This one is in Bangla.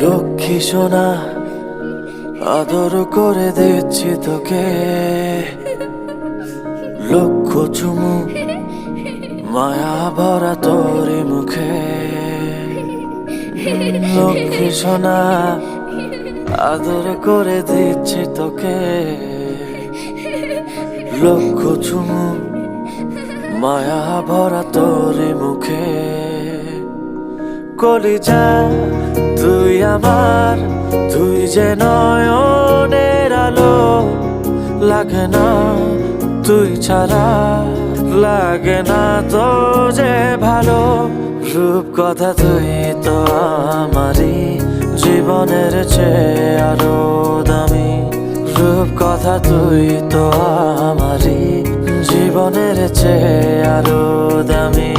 লক্ষ্মী সোনা আদর করে দিচ্ছি তোকে, লক্ষ চুমু মায়া ভরা তোর মুখে। লক্ষ্মী সোনা আদর করে দিচ্ছি তোকে, লক্ষ চুমু মায়া ভরা তোর মুখে। কলিজা তুই আমার, তুই যে নয়নের আলো, লাগে না তুই ছাড়া, লাগে না তো যে ভালো। রূপ কথা তুই তো আমারই জীবনের চেয়ে আরো দামি, রূপ কথা তুই তো আমারই জীবনের চেয়ে আরো দামি।